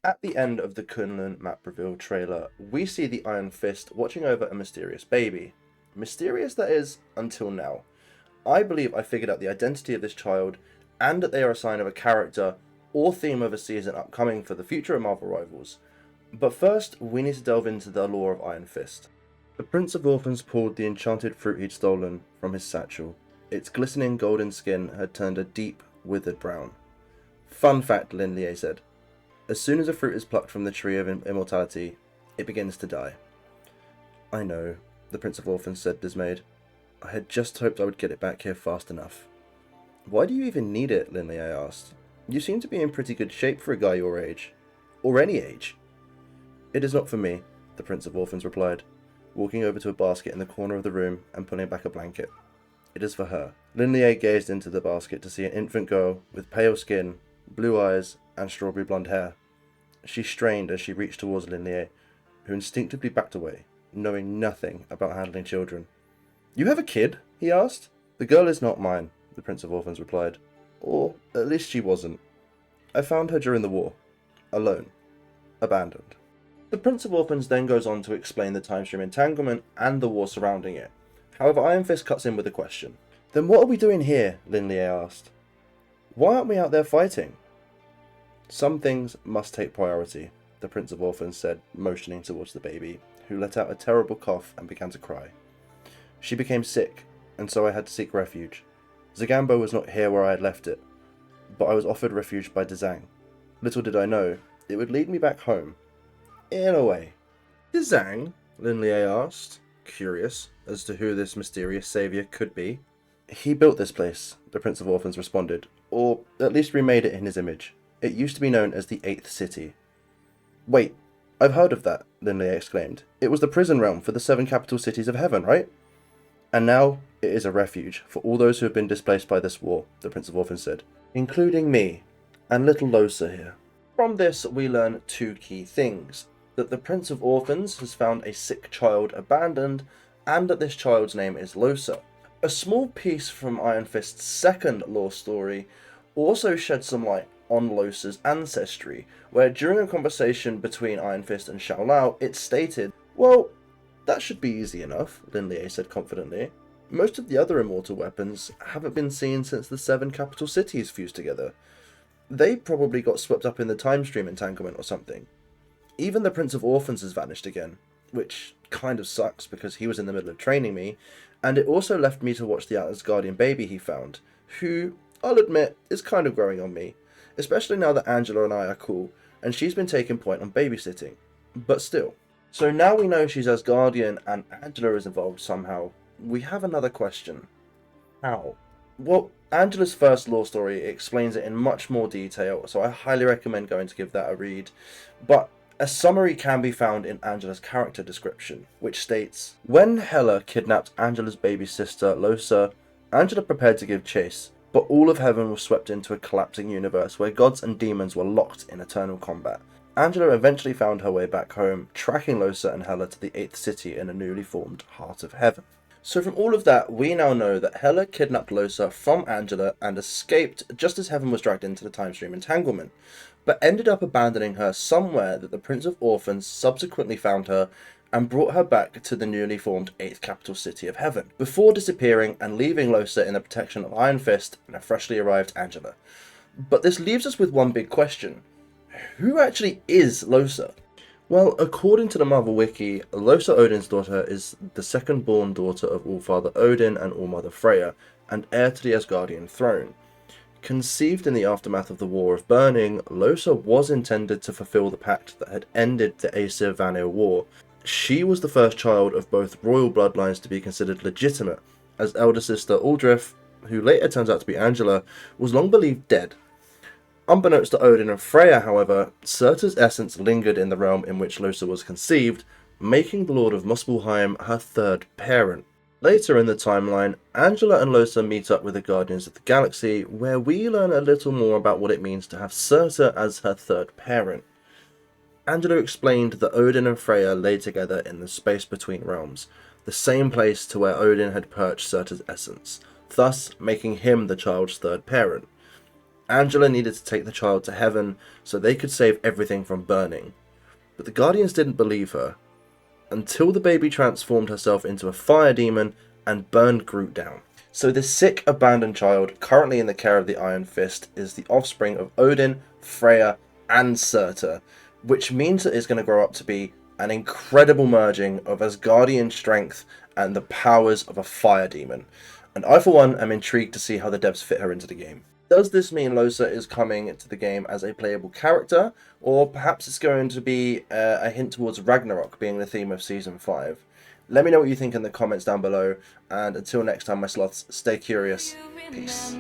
At the end of the Kunlun map reveal trailer, we see the Iron Fist watching over a mysterious baby. Mysterious, that is, until now. I believe I figured out the identity of this child, and that they are a sign of a character or theme of a season upcoming for the future of Marvel Rivals. But first, we need to delve into the lore of Iron Fist. The Prince of Orphans pulled the enchanted fruit he'd stolen from his satchel. Its glistening golden skin had turned a deep, withered brown. Fun fact, Linlier said. As soon as a fruit is plucked from the tree of immortality, it begins to die. I know, the Prince of Orphans said, dismayed. I had just hoped I would get it back here fast enough. Why do you even need it? Linlier asked. You seem to be in pretty good shape for a guy your age. Or any age. It is not for me, the Prince of Orphans replied, walking over to a basket in the corner of the room and pulling back a blanket. It is for her. Linlier gazed into the basket to see an infant girl with pale skin, blue eyes, and strawberry blonde hair. She strained as she reached towards Linlier, who instinctively backed away, knowing nothing about handling children. You have a kid? He asked. The girl is not mine, the Prince of Orphans replied. Or, at least she wasn't. I found her during the war. Alone. Abandoned. The Prince of Orphans then goes on to explain the time stream entanglement and the war surrounding it. However, Iron Fist cuts in with a question. Then what are we doing here? Linlier asked. Why aren't we out there fighting? Some things must take priority, the Prince of Orphans said, motioning towards the baby, who let out a terrible cough and began to cry. She became sick, and so I had to seek refuge. Zagambo was not here where I had left it, but I was offered refuge by Dzang. Little did I know, it would lead me back home. In a way. Dzang? Linlier asked, curious as to who this mysterious saviour could be. He built this place, the Prince of Orphans responded, or at least remade it in his image. It used to be known as the Eighth City. Wait, I've heard of that, Linlier exclaimed. It was the prison realm for the 7 capital cities of heaven, right? And now it is a refuge for all those who have been displaced by this war, the Prince of Orphans said, including me and little Losa here. From this, we learn 2 key things. That the Prince of Orphans has found a sick child abandoned, and that this child's name is Losa. A small piece from Iron Fist's second lore story also sheds some light on Losa's ancestry, where during a conversation between Iron Fist and Xiao Lao, it stated, well, that should be easy enough, Linlier said confidently. Most of the other immortal weapons haven't been seen since the 7 capital cities fused together. They probably got swept up in the time stream entanglement or something. Even the Prince of Orphans has vanished again, which kind of sucks because he was in the middle of training me, and it also left me to watch the Asgardian baby he found, who, I'll admit, is kind of growing on me, especially now that Angela and I are cool, and she's been taking point on babysitting. But still. So now we know she's Asgardian and Angela is involved somehow. We have another question. How? Well, Angela's first lore story explains it in much more detail, so I highly recommend going to give that a read. But a summary can be found in Angela's character description, which states, when Hela kidnapped Angela's baby sister, Losa, Angela prepared to give chase, but all of heaven was swept into a collapsing universe where gods and demons were locked in eternal combat. Angela eventually found her way back home, tracking Losa and Hela to the 8th city in a newly formed Heart of Heaven. So from all of that, we now know that Hela kidnapped Losa from Angela and escaped just as Heaven was dragged into the time stream entanglement, but ended up abandoning her somewhere that the Prince of Orphans subsequently found her and brought her back to the newly formed 8th capital city of Heaven, before disappearing and leaving Losa in the protection of Iron Fist and a freshly arrived Angela. But this leaves us with one big question. Who actually is Losa? Well, according to the Marvel Wiki, Losa Odin's daughter is the second-born daughter of All-Father Odin and All-Mother Freya, and heir to the Asgardian throne. Conceived in the aftermath of the War of Burning, Losa was intended to fulfill the pact that had ended the Aesir Vanir War. She was the first child of both royal bloodlines to be considered legitimate, as elder sister Aldrich, who later turns out to be Angela, was long believed dead. Unbeknownst to Odin and Freya, however, Surtur's essence lingered in the realm in which Losa was conceived, making the Lord of Muspelheim her third parent. Later in the timeline, Angela and Losa meet up with the Guardians of the Galaxy, where we learn a little more about what it means to have Surtur as her third parent. Angela explained that Odin and Freya lay together in the space between realms, the same place to where Odin had purged Surtur's essence, thus making him the child's third parent. Angela needed to take the child to heaven so they could save everything from burning. But the Guardians didn't believe her, until the baby transformed herself into a fire demon and burned Groot down. So this sick, abandoned child, currently in the care of the Iron Fist, is the offspring of Odin, Freya, and Surtur, which means that it's going to grow up to be an incredible merging of Asgardian strength and the powers of a fire demon. And I, for one, am intrigued to see how the devs fit her into the game. Does this mean Losa is coming to the game as a playable character, or perhaps it's going to be a hint towards Ragnarok being the theme of Season 5? Let me know what you think in the comments down below, and until next time, my sloths, stay curious. Peace.